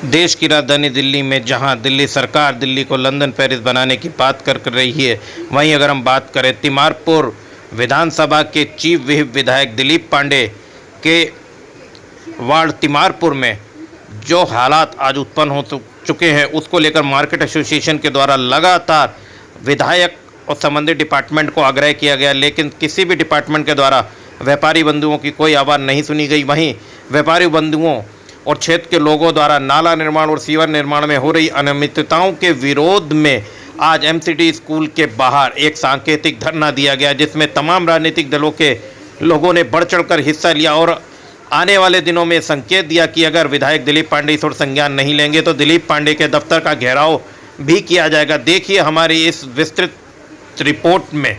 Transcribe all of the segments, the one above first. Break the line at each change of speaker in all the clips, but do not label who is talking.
देश की राजधानी दिल्ली में जहां दिल्ली सरकार दिल्ली को लंदन पेरिस बनाने की बात कर रही है, वहीं अगर हम बात करें तिमारपुर विधानसभा के चीफ व्हिप विधायक दिलीप पांडे के वार्ड तिमारपुर में जो हालात आज उत्पन्न हो चुके हैं, उसको लेकर मार्केट एसोसिएशन के द्वारा लगातार विधायक और संबंधित डिपार्टमेंट को आग्रह किया गया, लेकिन किसी भी डिपार्टमेंट के द्वारा व्यापारी बंधुओं की कोई आवाज़ नहीं सुनी गई। वहीं व्यापारी बंधुओं और क्षेत्र के लोगों द्वारा नाला निर्माण और सीवर निर्माण में हो रही अनियमितताओं के विरोध में आज एमसीडी स्कूल के बाहर एक सांकेतिक धरना दिया गया, जिसमें तमाम राजनीतिक दलों के लोगों ने बढ़ चढ़कर हिस्सा लिया और आने वाले दिनों में संकेत दिया कि अगर विधायक दिलीप पांडे इस ओर संज्ञान नहीं लेंगे तो दिलीप पांडे के दफ्तर का घेराव भी किया जाएगा। देखिए हमारी इस विस्तृत रिपोर्ट में।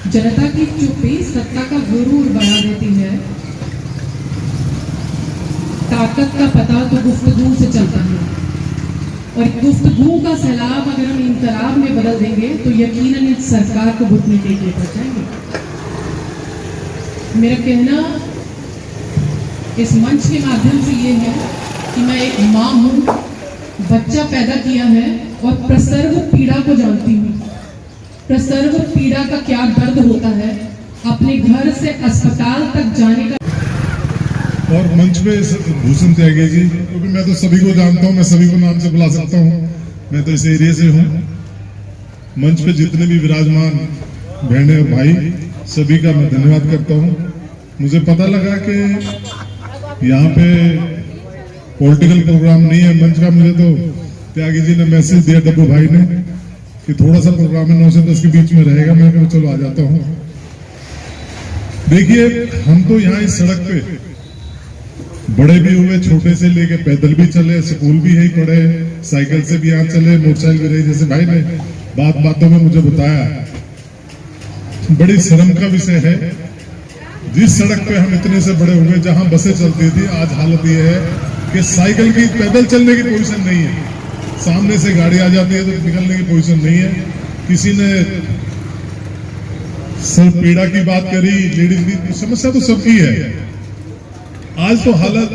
जनता की चुप्पी सत्ता का गुरूर बढ़ा देती है। ताकत का पता तो गुफ्तगू से चलता है, और गुफ्तगू का सैलाब अगर हम इनकलाब में बदल देंगे तो यकीनन इस सरकार को घुटने टेकने पड़ जाएंगे। मेरा कहना इस मंच के माध्यम से ये है कि मैं एक माँ हूँ, बच्चा पैदा किया है और प्रसव पीड़ा को जानती हूँ। प्रसव पीड़ा का क्या दर्द होता है, अपने घर से अस्पताल तक जाने का।
और मंच पे भूषण त्यागी जी, क्योंकि मैं तो सभी को जानता हूँ, मैं सभी को नाम से बुला सकता हूँ, मैं तो इस एरिया से हूँ। मंच पे जितने भी विराजमान बहनें और भाई, सभी का मैं धन्यवाद करता हूँ। मुझे पता लगा कि यहाँ पे पॉलिटिकल प्रोग्राम नहीं है मंच का। मुझे तो त्यागी जी ने मैसेज दिया डब्बू भाई ने कि थोड़ा सा प्रोग्राम है 9 से 10 के बीच में रहेगा। मैं कहा चलो आ जाता हूँ। देखिए, हम तो यहाँ इस सड़क पे बड़े भी हुए, छोटे से लेके पैदल भी चले, स्कूल भी यही पढ़े, साइकिल से भी यहाँ चले, मोटरसाइकिल भी रही, जैसे भाई ने बातों में मुझे बताया। बड़ी शर्म का विषय है, जिस सड़क पे हम इतने से बड़े हुए, जहां बसें चलती थी, आज हालत यह है कि साइकिल की, पैदल चलने की पोजीशन नहीं है। सामने से गाड़ी आ जाती है तो निकलने की पोजीशन नहीं है। किसी ने सिर पीड़ा की बात करी, लेडीज की समस्या तो सबकी है। आज तो हालत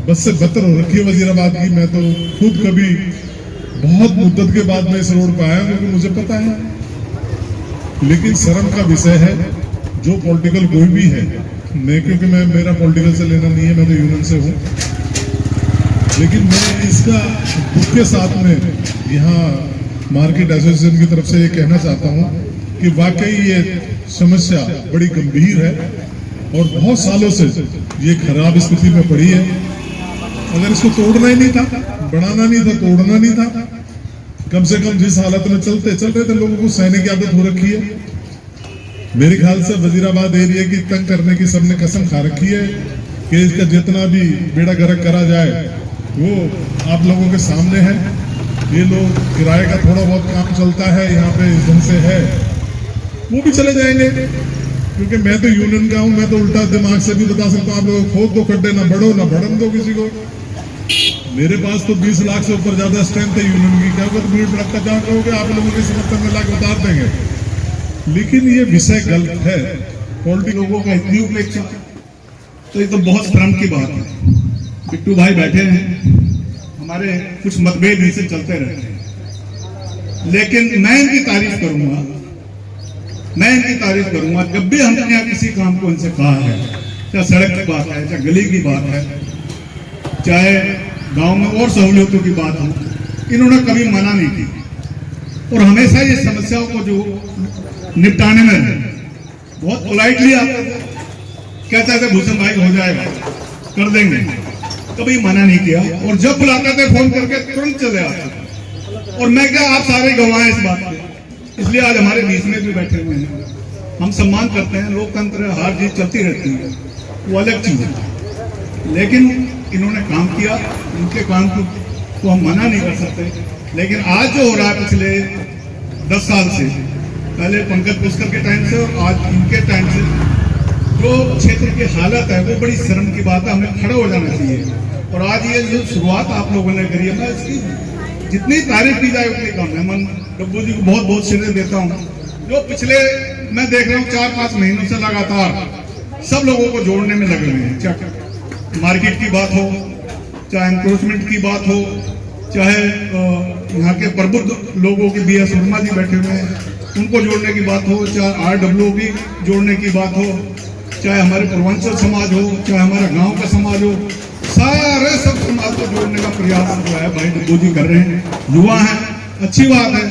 बस से बदतर हो रखी है वजीराबाद की। मैं तो खुद कभी बहुत मुद्दत के बाद में इस रोड पर आया, क्योंकि मुझे पता है। लेकिन शर्म का विषय है, जो पॉलिटिकल कोई भी है, मैं क्योंकि मेरा पॉलिटिकल से लेना नहीं है, मैं तो यूनियन से हूँ, लेकिन मैं इसका दुख के साथ में यहाँ मार्केट एसोसिएशन की तरफ से ये कहना चाहता हूँ कि वाकई ये समस्या बड़ी गंभीर है और बहुत सालों से ये खराब स्थिति में पड़ी है। अगर इसको तोड़ना ही नहीं था, बढ़ाना नहीं था, तोड़ना नहीं था, कम से कम जिस हालत में चल रहे थे लोगों को सहने की आदत हो रखी है। मेरे ख्याल से वजीराबाद एरिया की तंग करने की सबने कसम खा रखी है कि इसका जितना भी बेड़ा गर्क करा जाए वो आप लोगों के सामने है। ये लोग किराए का थोड़ा बहुत काम चलता है यहाँ पे, इस ढंग से है, वो भी चले जाएंगे। क्योंकि मैं तो यूनियन का हूँ, मैं तो उल्टा दिमाग से भी बता सकता हूँ, आप लोग खोद दो खड्डे, ना बढ़ो ना बढ़न दो किसी को। मेरे पास तो 20 लाख से ऊपर ज्यादा स्ट्रेंथ है यूनियन की। क्या होगा, भीड़ भड़का जहाँ कहोगे आप लोगों के समर्थन में लाके उतार देंगे। लेकिन ये विषय गलत है। पॉलिटिक्स
लोगों का इतनी उपेक्षा, तो ये तो बहुत शर्म की बात है। बिट्टू भाई बैठे हैं, हमारे कुछ मतभेद इनसे चलते रहते हैं, लेकिन मैं इनकी तारीफ करूंगा जब भी हमने यहाँ किसी काम को इनसे कहा है, चाहे सड़क की बात है, चाहे गली की बात है, चाहे गांव में और सहूलियतों की बात हो, इन्होंने कभी मना नहीं की और हमेशा ये समस्याओं को जो निपटाने में बहुत पोलाइटली आप कहते थे भूषण भाई हो जाएगा, कर देंगे, कभी मना नहीं किया। और जब बुलाते थे फोन करके तुरंत चले आते। और मैं क्या, आप सारे गवाह इस बात के, इसलिए आज हमारे बीच में भी बैठे हुए हैं। हम सम्मान करते हैं, लोकतंत्र हार जीत चलती रहती है, वो अलग चीज है। लेकिन इन्होंने काम किया, इनके काम को हम मना नहीं कर सकते। लेकिन आज जो हो रहा है पिछले 10 साल से, पहले पंकज पुष्कर के टाइम से और आज इनके टाइम से, जो क्षेत्र की हालत है वो बड़ी शर्म की बात है। हमें खड़ा हो जाना चाहिए। और आज ये जो शुरुआत आप लोगों ने करी है, मैं इसकी जितनी तारीफ की जाए उतनी कम है। मैं डब्बू जी को बहुत बहुत श्रेय देता हूँ। जो पिछले मैं देख रहा हूँ 4-5 महीनों से लगातार सब लोगों को जोड़ने में लगे हुए हैं, चाहे मार्केट की बात हो, चाहे एनक्रोचमेंट की बात हो, चाहे यहाँ के प्रबुद्ध लोगों की BS वर्मा जी बैठे हुए हैं उनको जोड़ने की बात हो, चाहे RWO की जोड़ने की बात हो, चाहे हमारे पूर्वांचल समाज हो, चाहे हमारा गांव का समाज हो, सारे सब समाज को जोड़ने का प्रयास जो है भाई डब्बू जी कर रहे हैं। युवा हैं, अच्छी बात है,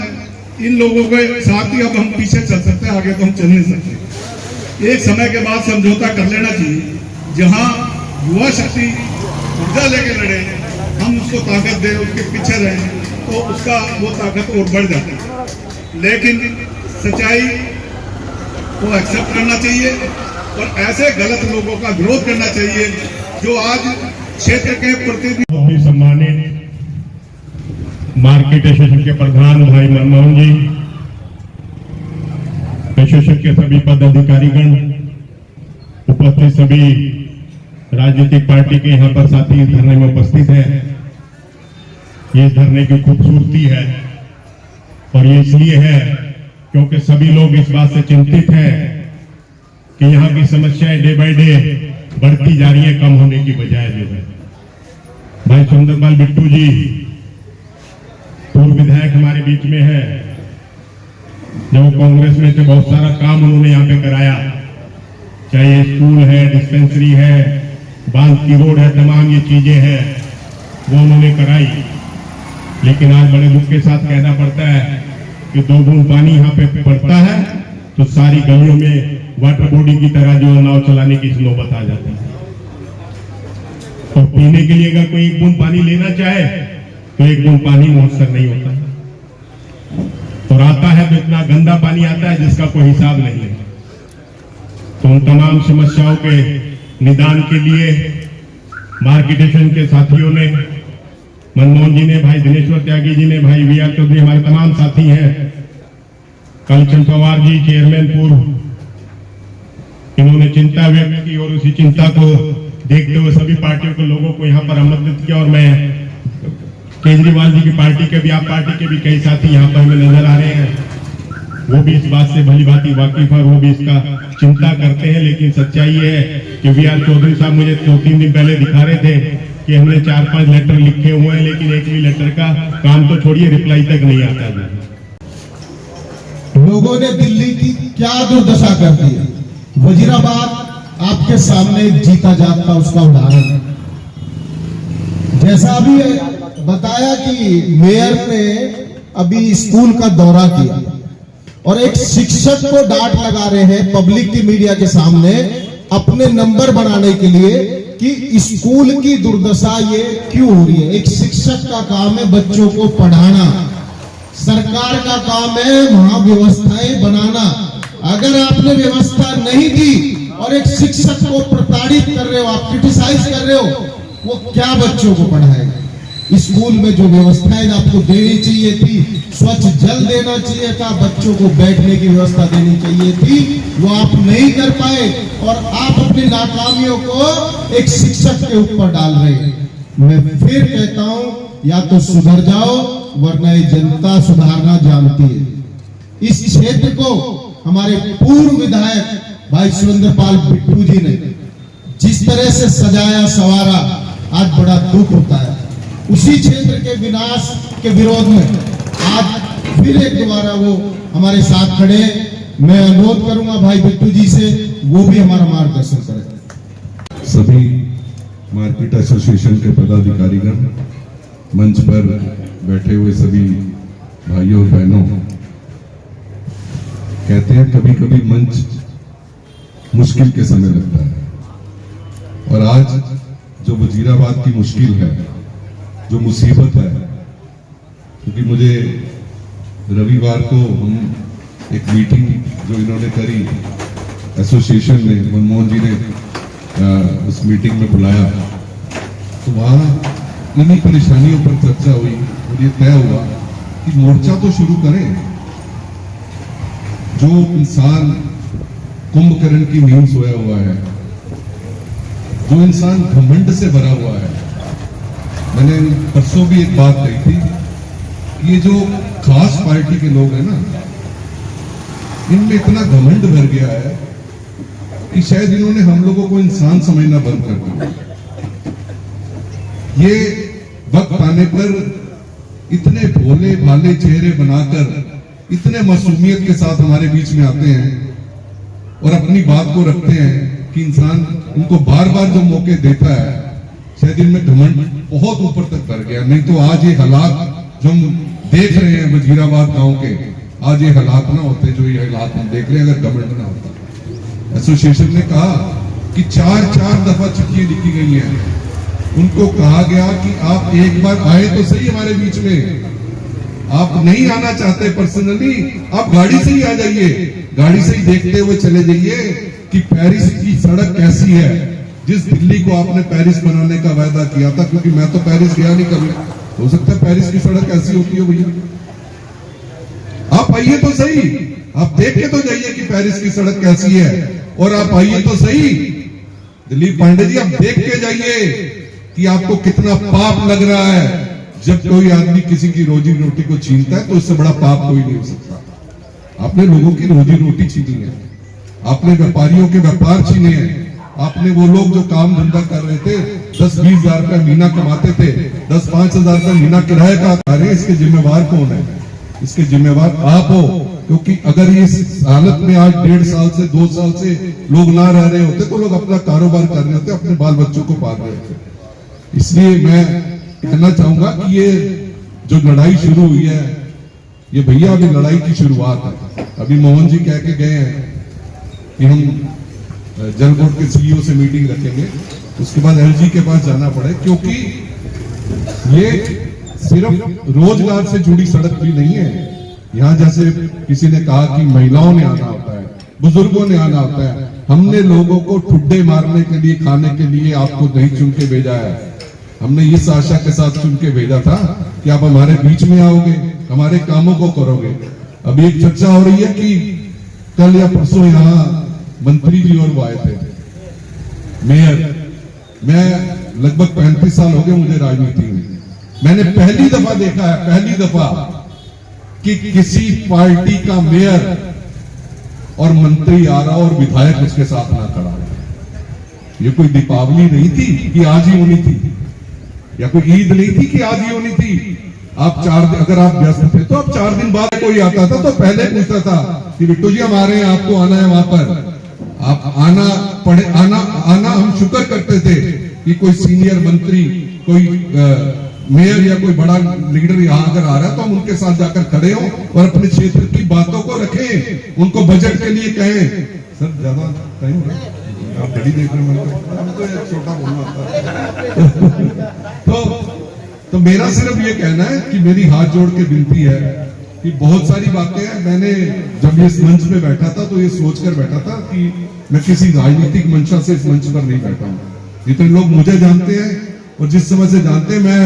इन लोगों के साथ ही अब हम पीछे चल सकते हैं, आगे तो हम चल नहीं सकते। एक समय के बाद समझौता कर लेना चाहिए, जहां युवा शक्ति ऊर्जा लेके लड़े, हम उसको ताकत दें, उसके पीछे रहें, तो उसका वो ताकत और बढ़ जाती है। लेकिन सच्चाई को एक्सेप्ट करना चाहिए और ऐसे गलत लोगों का विरोध करना चाहिए जो आज क्षेत्र के प्रतिनिधि।
सम्मानित मार्केट एसोसिएशन के प्रधान भाई मनमोहन जी, एसोसिएशन के सभी पदाधिकारीगण, उपस्थित सभी राजनीतिक पार्टी के यहाँ पर साथी इस धरने में उपस्थित हैं। ये धरने की खूबसूरती है और ये इसलिए है क्योंकि सभी लोग इस बात से चिंतित हैं कि यहाँ की समस्याएं डे बाय डे बढ़ती जा रही है, कम होने की बजाय जो है। भाई सुंदरपाल बिट्टू जी पूर्व विधायक हमारे बीच में है, जब कांग्रेस में थे बहुत सारा काम उन्होंने यहाँ पे कराया, चाहे स्कूल है, डिस्पेंसरी है, बांध की रोड है, तमाम ये चीजें हैं वो उन्होंने कराई। लेकिन आज बड़े दुख के साथ कहना पड़ता है कि 2 बूंद पानी यहाँ पे पड़ता है तो सारी गलियों में वाटर बॉडी की तरह जो नाव चलाने की नौबत आ जाती है। और पीने के लिए अगर कोई 1 बूंद पानी लेना चाहे तो 1 बूंद पानी मुयस्सर नहीं होता, और आता है तो इतना गंदा पानी आता है जिसका कोई हिसाब नहीं है। तो उन तमाम समस्याओं के निदान के लिए मार्केटेशन के साथियों ने, मनमोहन जी ने, भाई दिनेश्वर त्यागी जी ने, भाई VR चौधरी, हमारे तमाम साथी हैं, कालीचंद पवार जी चेयरमैन पूर्व, इन्होंने चिंता व्यक्त की और उसी चिंता को देखते हुए सभी पार्टियों के लोगों को यहाँ पर आमंत्रित किया। और मैं केजरीवाल जी की पार्टी के भी, आप पार्टी के भी कई साथी यहाँ पर हमें नजर आ रहे हैं, वो भी इस बात से भली भांति वाकिफ है, वो भी इसका चिंता करते हैं। लेकिन सच्चाई ये है कि VR चौधरी साहब मुझे 2-3 दिन पहले दिखा रहे थे कि हमने 4-5 लेटर लिखे हुए हैं, लेकिन एक भी लेटर का काम तो छोड़िए, रिप्लाई तक नहीं आता है।
लोगों ने दिल्ली की क्या दुर्दशा कर दी है। वजीराबाद आपके सामने जीता जागता उसका उदाहरण। जैसा अभी बताया कि मेयर ने अभी स्कूल का दौरा किया और एक शिक्षक को डांट लगा रहे हैं पब्लिक की, मीडिया के सामने, अपने नंबर बनाने के लिए कि स्कूल की दुर्दशा ये क्यों हो रही है। एक शिक्षक का काम है बच्चों को पढ़ाना, सरकार का काम है वहां व्यवस्थाएं बनाना। अगर आपने व्यवस्था नहीं दी और एक शिक्षक को प्रताड़ित कर रहे हो, आप क्रिटिसाइज कर रहे हो, वो क्या बच्चों को पढ़ाएगा। स्कूल में जो व्यवस्थाएं आपको देनी चाहिए थी, स्वच्छ जल देना चाहिए था, बच्चों को बैठने की व्यवस्था देनी चाहिए थी, वो आप नहीं कर पाए और आप अपनी नाकामियों को एक शिक्षक के ऊपर डाल रहे हैं। मैं फिर कहता हूं, या तो सुधर जाओ वरना ये जनता सुधारना जानती है। इस क्षेत्र को हमारे पूर्व विधायक भाई सुरेंद्रपाल बिट्टू जी ने जिस तरह से सजाया संवारा, आज बड़ा दुख होता है। उसी क्षेत्र के विनाश के विरोध में आज फिर एक दोबारा वो हमारे साथ खड़े। मैं अनुरोध करूंगा भाई बिट्टू जी से, वो भी हमारा मार्गदर्शन करें।
सभी मार्केट एसोसिएशन के पदाधिकारीगण, मंच पर बैठे हुए सभी भाइयों और बहनों, कहते हैं कभी कभी मंच मुश्किल के समय लगता है, और आज जो वजीराबाद की मुश्किल है, जो मुसीबत है, क्योंकि मुझे रविवार को हम एक मीटिंग जो इन्होंने करी एसोसिएशन ने, मनमोहन जी ने उस मीटिंग में बुलाया, तो वहाँ इन्हीं परेशानियों पर चर्चा हुई और ये तय हुआ कि मोर्चा तो शुरू करें। जो इंसान कुंभकर्ण की नींद सोया हुआ है, जो इंसान घमंड से भरा हुआ है, मैंने परसों भी एक बात कही थी कि ये जो खास पार्टी के लोग हैं ना, इनमें इतना घमंड भर गया है कि शायद इन्होंने हम लोगों को इंसान समझना बंद कर दिया। ये वक्त आने पर इतने भोले भाले चेहरे बनाकर इतने मासूमियत के साथ हमारे बीच में आते हैं और अपनी बात को रखते हैं कि इंसान इनको बार बार जो मौके देता है, शायद इनमें घमंड बहुत ऊपर तक भर गया। नहीं तो आज ये हालात जो हम देख रहे हैं वजीराबाद गांव के, आज ये हालात ना होते जो ये हालात हम देख रहे हैं अगर घमंड ना होता। एसोसिएशन ने कहा कि 4 दफा चिट्ठियां लिखी गई हैं, उनको कहा गया कि आप एक बार आए तो सही हमारे बीच में। आप नहीं आना चाहते पर्सनली, आप गाड़ी से ही आ जाइए, गाड़ी से ही देखते हुए चले जाइए कि पेरिस की सड़क कैसी है, जिस दिल्ली को आपने पेरिस बनाने का वायदा किया था। क्योंकि मैं तो पेरिस गया नहीं कभी, हो सकता है पेरिस की सड़क कैसी होती है भैया। आप आइए तो सही, आप देख के तो जाइए कि पेरिस की सड़क कैसी है, और आप आइए तो सही दिलीप पांडे जी, आप देख के जाइए कि आपको कितना पाप लग रहा है। जब कोई आदमी किसी की रोजी रोटी को छीनता है तो उससे बड़ा पाप कोई नहीं हो सकता। आपने लोगों की रोजी रोटी छीनी है, आपने व्यापारियों के व्यापार छीने हैं, आपने वो लोग जो काम धंधा कर रहे थे 10-20 हजार रुपया महीना कमाते थे, 10-5 हजार रुपया महीना किराए का आ रहे हैं, इसके जिम्मेवार कौन है? इसके जिम्मेवार आप हो। क्योंकि अगर इस हालत में आज 1.5 साल से 2 साल से लोग ना रह रहे होते तो लोग अपना कारोबार कर रहे होते, अपने बाल बच्चों को पाल रहे होते। इसलिए मैं कहना चाहूंगा कि ये जो लड़ाई शुरू हुई है, ये भैया अभी लड़ाई की शुरुआत है। अभी मोहन जी कह के गए हैं कि हम जल बोर्ड के सीईओ से मीटिंग रखेंगे, उसके बाद एलजी के पास जाना पड़े, क्योंकि ये सिर्फ रोजगार से जुड़ी सड़क भी नहीं है। यहाँ जैसे किसी ने कहा कि महिलाओं ने आना होता है, बुजुर्गों ने आना होता है। हमने लोगों को ठुड्डे मारने के लिए, खाने के लिए आपको नहीं चुन के भेजा है। हमने इस आशा के साथ चुन के भेजा था कि आप हमारे बीच में आओगे, हमारे कामों को करोगे। अभी एक चर्चा हो रही है कि कल या परसों यहाँ मंत्री जी और वो आए थे, मेयर। मैं लगभग 35 साल हो गए मुझे राजनीति में, मैंने पहली दफा देखा है, पहली दफा कि किसी पार्टी का मेयर और मंत्री आ रहा और विधायक उसके साथ ना खड़ा है। ये कोई दीपावली नहीं थी कि आज ही होनी थी, या कोई ईद नहीं थी कि आज ही होनी थी। आप 4 दिन, अगर आप व्यस्त थे तो आप 4 दिन बाद कोई आता था तो पहले पूछता था कि बिट्टू जी हम आ रहे हैं, आपको आना है वहां पर। आप आना पड़े, आना हम शुक्र करते थे कि कोई सीनियर मंत्री, कोई मेयर या कोई बड़ा लीडर यहाँ अगर आ रहा है तो हम उनके साथ जाकर खड़े हों और अपने क्षेत्र की बातों को रखें, उनको बजट के लिए कहें। सर ज्यादा टाइम आप घड़ी देख रहे हैं, तो छोटा बोलना तो मेरा सिर्फ ये कहना है कि मेरी हाथ जोड़ के विनती है कि बहुत सारी बातें हैं। मैंने जब इस मंच पे बैठा था तो ये सोचकर बैठा था कि मैं किसी राजनीतिक मंशा से इस मंच पर नहीं बैठा हूँ। जितने लोग मुझे जानते हैं और जिस समय से जानते हैं, मैं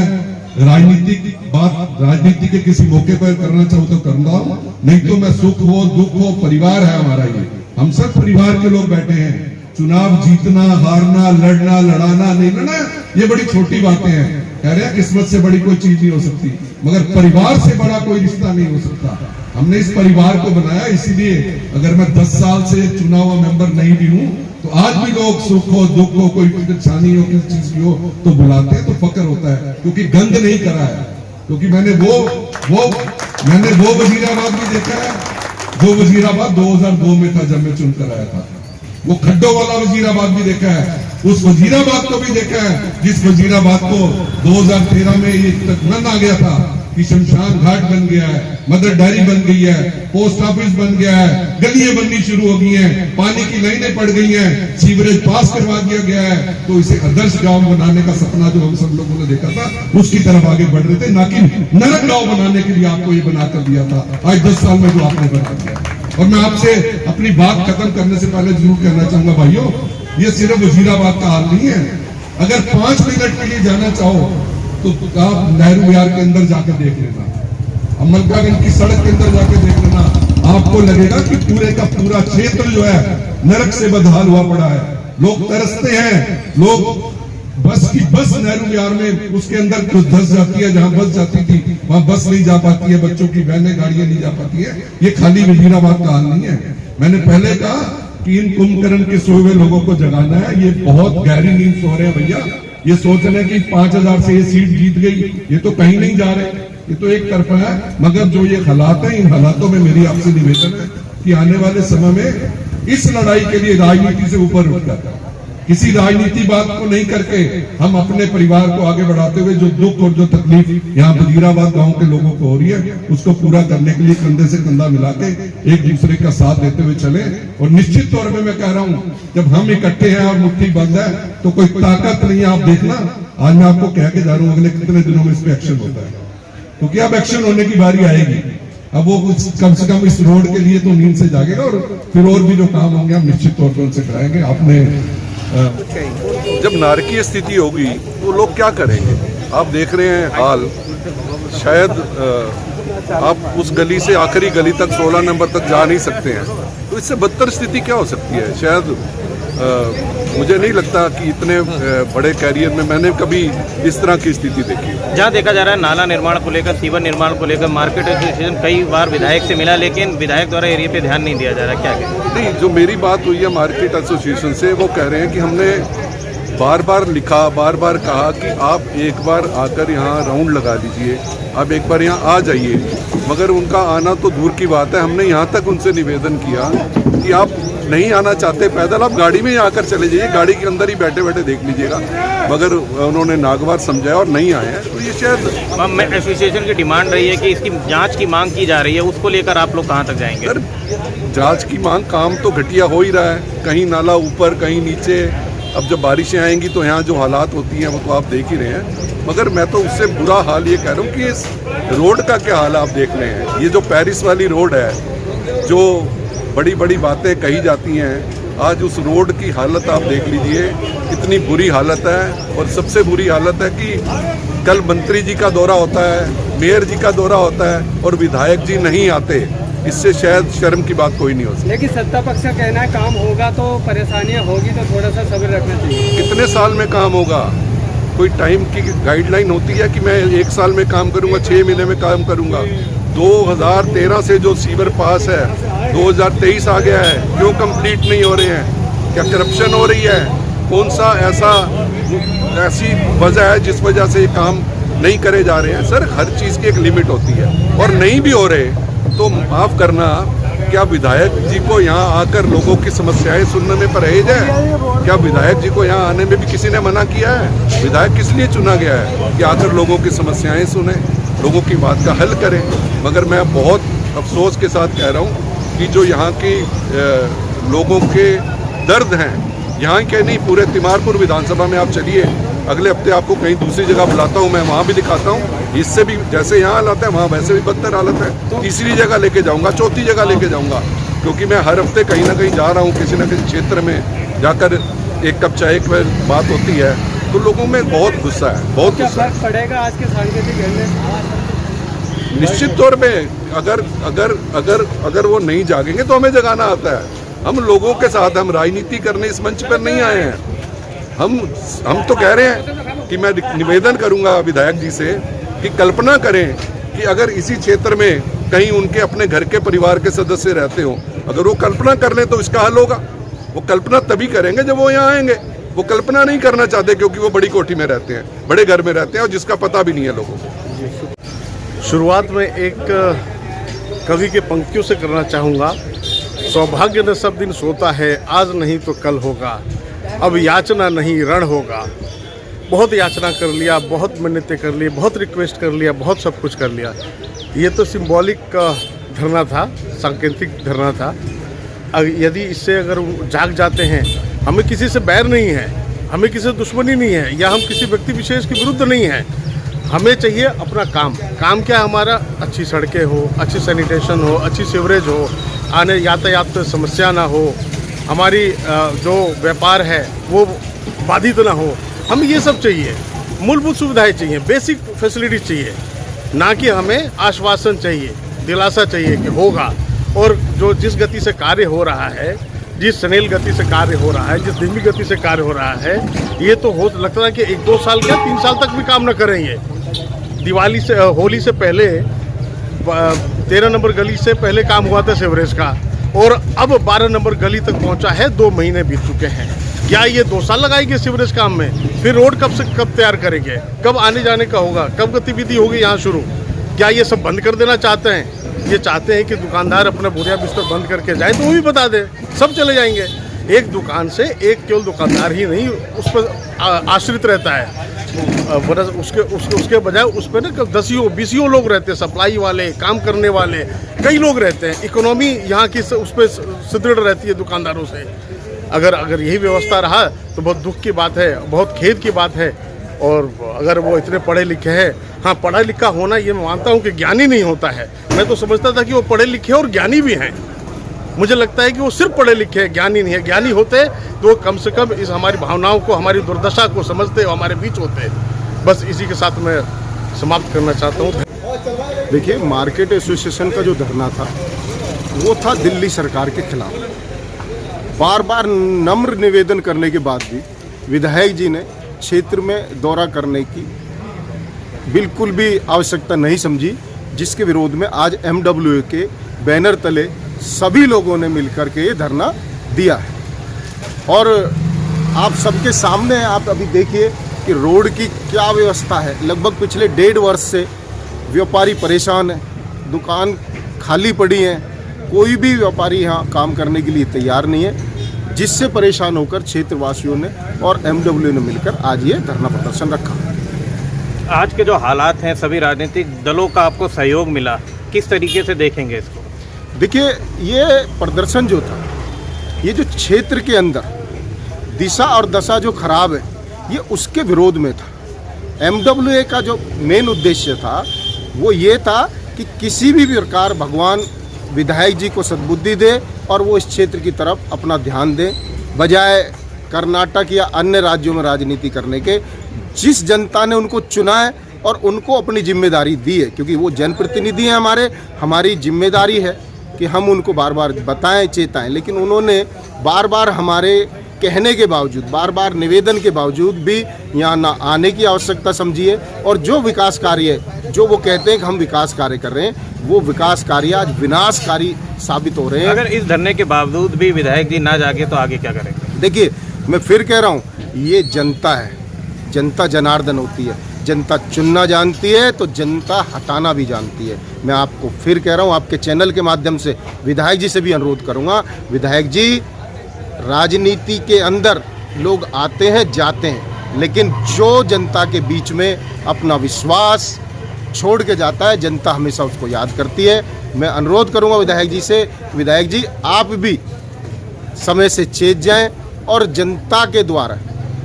राजनीति के किसी मौके पर करना चाहूँ तो करूंगा, नहीं तो मैं सुख हो दुख हो, परिवार है हमारा, ये हम सब परिवार के लोग बैठे हैं। चुनाव जीतना हारना, लड़ना लड़ाना नहीं लड़ना, ये बड़ी छोटी बातें हैं। कह रहे हैं किस्मत से बड़ी कोई चीज नहीं हो सकती, मगर परिवार से बड़ा कोई रिश्ता नहीं हो सकता। हमने इस परिवार को बनाया, इसीलिए अगर मैं 10 साल से चुना हुआ मेंबर नहीं भी हूं तो आज भी लोग सुख हो दुख हो, कोई परेशानी हो, किसी चीज की हो तो बुलाते हैं, तो फक्र होता है। क्योंकि गंद नहीं करा है, क्योंकि मैंने वो वजीराबाद भी देखा है जो वजीराबाद 2002 में था जब मैं चुनकर आया था। वो खड्डों वाला वजीराबाद भी देखा है, उस वजीराबाद को भी देखा है जिस वजीराबाद को 2013 में ये तकमन आ गया था कि शमशान घाट बन गया है, मदर डेयरी बन गई है, पोस्ट ऑफिस बन गया है, गलियां बननी शुरू हो गई हैं, पानी की लाइनें पड़ गई हैं, सीवरेज पास करवा दिया गया है। तो इसे आदर्श गांव बनाने का सपना जो हम सब लोगों ने देखा था उसकी तरफ आगे बढ़ रहे थे, ना कि नरक गांव बनाने के लिए आपको ये बनाकर दिया था आज 10 साल में जो आपने बना दिया। और मैं आपसे अपनी बात खत्म करने से पहले जरूर कहना चाहूंगा भाइयों, ये सिर्फ वजीराबाद का हाल नहीं है। अगर 5 मिनट के लिए जाना चाहो तो आप नेहरू विहार के अंदर जाकर देख लेना, अमलकागंज की सड़क के अंदर जाकर देख लेना, आपको लगेगा कि पूरे का पूरा क्षेत्र जो है नरक से बदहाल हुआ पड़ा है। लोग तरसते हैं, लोग बस नेहरू विहार में उसके अंदर कुछ धस जाती है, जहां बस जाती थी वहां बस नहीं जा पाती है, बच्चों की वैनें गाड़ियां नहीं जा पाती है। ये खाली वजीराबाद का हाल नहीं है। मैंने पहले कहा कि इन कुंभकर्ण के सोए हुए लोगों को जगाना है। ये बहुत गहरी नींद सो रहे हैं भैया। ये सोच रहे हैं कि 5000 से ये सीट जीत गई, ये तो कहीं नहीं जा रहे, ये तो एक तरफा है। मगर जो ये हालात है, इन हालातों में मेरी आपसे निवेदन है कि आने वाले समय में इस लड़ाई के लिए राजनीति से ऊपर उठकर किसी राजनीति बात को नहीं करके हम अपने परिवार को आगे बढ़ाते हुए जो दुख और जो तकलीफ यहाँ वजीराबाद गांव के लोगों को हो रही है, उसको पूरा करने के लिए कंधे से कंधा मिला के एक दूसरे का साथ देते हुए चले। और निश्चित तौर पे मैं कह रहा हूँ, जब हम इकट्ठे हैं और मुट्ठी बंद है तो कोई ताकत नहीं है। आप देखना, आज मैं आपको कह के जा रहा हूँ अगले कितने दिनों में इस पे एक्शन होता है, क्योंकि अब एक्शन होने की बारी आएगी। अब वो कम से कम इस रोड के लिए तो नींद से जागेगा और फिर और भी जो काम होंगे हम निश्चित तौर पर उनसे कराएंगे। आपने
जब नारकीय स्थिति होगी तो लोग क्या करेंगे? आप देख रहे हैं हाल, शायद आप उस गली से आखिरी गली तक 16 नंबर तक जा नहीं सकते हैं, तो इससे बदतर स्थिति क्या हो सकती है? शायद मुझे नहीं लगता कि इतने बड़े कैरियर में मैंने कभी इस तरह की स्थिति देखी।
जहाँ देखा जा रहा है नाला निर्माण को लेकर, सीवर निर्माण को लेकर मार्केट एसोसिएशन कई बार विधायक से मिला, लेकिन विधायक द्वारा एरिया पे ध्यान नहीं दिया जा रहा, क्या कहें?
नहीं, जो मेरी बात हुई है मार्केट एसोसिएशन से, वो कह रहे हैं कि हमने बार बार लिखा, बार बार कहा कि आप एक बार आकर यहाँ राउंड लगा लीजिए, आप एक बार यहाँ आ जाइए, मगर उनका आना तो दूर की बात है। हमने यहाँ तक उनसे निवेदन किया कि आप नहीं आना चाहते पैदल, आप गाड़ी में ही आकर चले जाइए, गाड़ी के अंदर ही बैठे बैठे देख लीजिएगा, मगर उन्होंने नागवार समझाया और नहीं आए हैं। तो ये शायद
एसोसिएशन की डिमांड रही है कि इसकी जांच की मांग की जा रही है, उसको लेकर आप लोग कहाँ तक जाएंगे?
सर, जांच की मांग, काम तो घटिया हो ही रहा है, कहीं नाला ऊपर कहीं नीचे। अब जब बारिशें आएंगी तो यहाँ जो हालात होती हैं वो तो आप देख ही रहे हैं, मगर मैं तो उससे बुरा हाल ये कह रहा हूँ कि इस रोड का क्या हाल आप देख रहे हैं। ये जो पेरिस वाली रोड है, जो बड़ी बड़ी बातें कही जाती हैं, आज उस रोड की हालत आप देख लीजिए, इतनी बुरी हालत है। और सबसे बुरी हालत है कि कल मंत्री जी का दौरा होता है, मेयर जी का दौरा होता है और विधायक जी नहीं आते। इससे शायद शर्म की बात कोई नहीं हो सकती।
लेकिन सत्ता पक्ष का कहना है काम होगा तो परेशानियां होगी, तो थोड़ा सा सब्र रखना चाहिए।
कितने साल में काम होगा? कोई टाइम की गाइडलाइन होती है कि मैं 1 साल में काम करूंगा, 6 महीने में काम करूंगा? 2013 से जो सीवर पास है, 2023 आ गया है, क्यों कंप्लीट नहीं हो रहे हैं? क्या करप्शन हो रही है? कौन सा ऐसी वजह है जिस वजह से ये काम नहीं करे जा रहे हैं? सर, हर चीज़ की एक लिमिट होती है, और नहीं भी हो रहे तो माफ़ करना, क्या विधायक जी को यहाँ आकर लोगों की समस्याएं सुनने में परहेज है? क्या विधायक जी को यहाँ आने में भी किसी ने मना किया है? विधायक किस लिए चुना गया है? कि आकर लोगों की समस्याएं सुने, लोगों की बात का हल करें। मगर मैं बहुत अफसोस के साथ कह रहा हूँ कि जो यहाँ की लोगों के दर्द हैं, यहाँ के नहीं, पूरे तिमारपुर विधानसभा में आप चलिए, अगले हफ्ते आपको कहीं दूसरी जगह बुलाता हूँ, मैं वहाँ भी दिखाता हूँ। इससे भी जैसे यहाँ हालत है, वहाँ वैसे भी बदतर हालत है। तीसरी जगह लेके जाऊँगा, चौथी जगह लेके जाऊँगा, क्योंकि मैं हर हफ्ते कहीं ना कहीं जा रहा हूँ, किसी न किसी क्षेत्र में जाकर एक कप चाय की बात होती है, तो लोगों में बहुत गुस्सा है, बहुत गुस्सा है।
पड़ेगा आज के सांकेतिक घेरने?
निश्चित तौर पे अगर वो नहीं जागेंगे तो हमें जगाना आता है। हम लोगों के साथ, हम राजनीति करने इस मंच पर नहीं आए हैं। हम तो कह रहे हैं कि मैं निवेदन करूंगा विधायक जी से कि कल्पना करें कि अगर इसी क्षेत्र में कहीं उनके अपने घर के परिवार के सदस्य रहते हो, अगर वो कल्पना कर लें तो इसका हल होगा। वो कल्पना तभी करेंगे जब वो यहाँ आएंगे। वो कल्पना नहीं करना चाहते क्योंकि वो बड़ी कोठी में रहते हैं, बड़े घर में रहते हैं, और जिसका पता भी नहीं है लोगों को।
शुरुआत में एक कवि के पंक्तियों से करना चाहूँगा। सौभाग्य न सब दिन सोता है, आज नहीं तो कल होगा, अब याचना नहीं रण होगा। बहुत याचना कर लिया, बहुत मिन्नतें कर ली, बहुत रिक्वेस्ट कर लिया, बहुत सब कुछ कर लिया। ये तो सिंबॉलिक धरना था, सांकेतिक धरना था। यदि इससे अगर जाग जाते हैं, हमें किसी से बैर नहीं है, हमें किसी से दुश्मनी नहीं है, या हम किसी व्यक्ति विशेष के विरुद्ध नहीं हैं। हमें चाहिए अपना काम क्या हमारा, अच्छी सड़कें हो, अच्छी सैनिटेशन हो, अच्छी सीवरेज हो, आने यातायात तो समस्या ना हो, हमारी जो व्यापार है वो बाधित ना हो। हमें ये सब चाहिए, मूलभूत सुविधाएं चाहिए, बेसिक फैसिलिटी चाहिए, ना कि हमें आश्वासन चाहिए, दिलासा चाहिए कि होगा। और जो जिस गति से कार्य हो रहा है, जिस स्नेल गति से कार्य हो रहा है, जिस धीमी गति से कार्य हो रहा है, ये तो हो लगता है कि 1-2 साल क्या 3 साल तक भी काम न करेंगे। दिवाली से होली से पहले 13 नंबर गली से पहले काम हुआ था सीवरेज का, और अब 12 नंबर गली तक पहुंचा है। 2 महीने बीत चुके हैं। क्या ये 2 साल लगाएंगे सीवरेज काम में? फिर रोड कब तैयार करेंगे? कब आने जाने का होगा? कब गतिविधि होगी यहाँ शुरू? क्या ये सब बंद कर देना चाहते हैं? ये चाहते हैं कि दुकानदार अपना बोरिया बिस्तर बंद करके जाए तो वो भी बता दे, सब चले जाएंगे। एक दुकान से एक केवल दुकानदार ही नहीं उस पर आश्रित रहता है, उसके बजाय उस पर ना 10-20 लोग रहते हैं, सप्लाई वाले, काम करने वाले, कई लोग रहते हैं। इकोनॉमी यहाँ की उस पर सुदृढ़ रहती है दुकानदारों से। अगर यही व्यवस्था रहा तो बहुत दुख की बात है, बहुत खेद की बात है। और अगर वो इतने पढ़े लिखे हैं, हाँ पढ़ा लिखा होना ये मैं मानता हूँ कि ज्ञानी नहीं होता है। मैं तो समझता था कि वो पढ़े लिखे और ज्ञानी भी हैं। मुझे लगता है कि वो सिर्फ पढ़े लिखे हैं, ज्ञानी नहीं है। ज्ञानी होते तो कम से कम इस हमारी भावनाओं को, हमारी दुर्दशा को समझते, हमारे बीच होते। बस इसी के साथ मैं समाप्त करना चाहता हूँ।
देखिए, मार्केट एसोसिएशन का जो धरना था वो था दिल्ली सरकार के खिलाफ। बार बार नम्र निवेदन करने के बाद भी विधायक जी ने क्षेत्र में दौरा करने की बिल्कुल भी आवश्यकता नहीं समझी, जिसके विरोध में आज MWA के बैनर तले सभी लोगों ने मिलकर के ये धरना दिया है। और आप सबके सामने आप अभी देखिए कि रोड की क्या व्यवस्था है। लगभग पिछले 1.5 वर्ष से व्यापारी परेशान है, दुकान खाली पड़ी हैं, कोई भी व्यापारी यहाँ काम करने के लिए तैयार नहीं है, जिससे परेशान होकर क्षेत्रवासियों ने और MWA ने मिलकर आज ये धरना प्रदर्शन रखा।
आज के जो हालात हैं, सभी राजनीतिक दलों का आपको सहयोग मिला, किस तरीके से देखेंगे इसको?
देखिए, ये प्रदर्शन जो था, ये जो क्षेत्र के अंदर दिशा और दशा जो खराब है, ये उसके विरोध में था। MWA का जो मेन उद्देश्य था वो ये था कि किसी भी प्रकार भगवान विधायक जी को सद्बुद्धि दे और वो इस क्षेत्र की तरफ अपना ध्यान दें, बजाय कर्नाटक या अन्य राज्यों में राजनीति करने के। जिस जनता ने उनको चुना है और उनको अपनी जिम्मेदारी दी है, क्योंकि वो जनप्रतिनिधि हैं हमारी जिम्मेदारी है कि हम उनको बार बार बताएं, चेताएं, लेकिन उन्होंने बार बार हमारे कहने के बावजूद, बार बार निवेदन के बावजूद भी यहाँ ना आने की आवश्यकता समझी है। और जो विकास कार्य, जो वो कहते हैं कि हम विकास कार्य कर रहे हैं, वो विकास कार्य आज विनाशकारी साबित हो रहे हैं।
अगर इस धरने के बावजूद भी विधायक जी ना जागे तो आगे क्या करेंगे?
देखिए, मैं फिर कह रहा हूँ, ये जनता है, जनता जनार्दन होती है। जनता चुनना जानती है तो जनता हटाना भी जानती है। मैं आपको फिर कह रहा हूँ, आपके चैनल के माध्यम से विधायक जी से भी अनुरोध करूँगा, विधायक जी, राजनीति के अंदर लोग आते हैं जाते हैं, लेकिन जो जनता के बीच में अपना विश्वास छोड़ के जाता है, जनता हमेशा उसको याद करती है। मैं अनुरोध करूंगा विधायक जी से, विधायक जी आप भी समय से चेत जाएं और जनता के द्वारा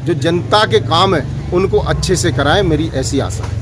जो जनता के काम है उनको अच्छे से कराएं, मेरी ऐसी आशा है।